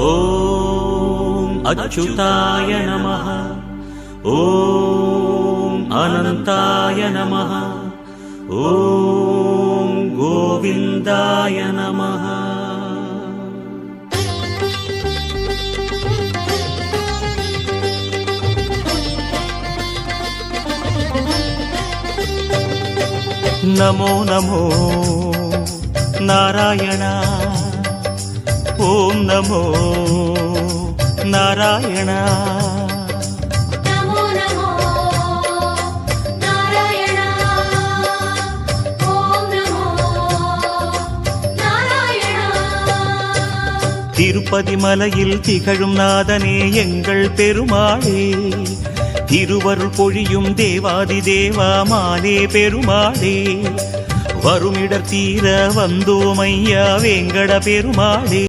ஓம் அச்சுதாய நமः. ஓம் அனந்தாய நமः. ஓம் கோவிந்தாய நமः. நமோ நமோ நாராயண. ஓம் நமோ நாராயண. நமோ நமோ நாராயண. ஓம் நமோ நாராயண. திருப்பதி மலையில் திகழும் நாதனே எங்கள் பெருமாளே, திருவருள் பொழியும் தேவாதி தேவா மாலே பெருமாளே, வருமிடர் தீர வந்தோமையா வேங்கட பெருமாளே.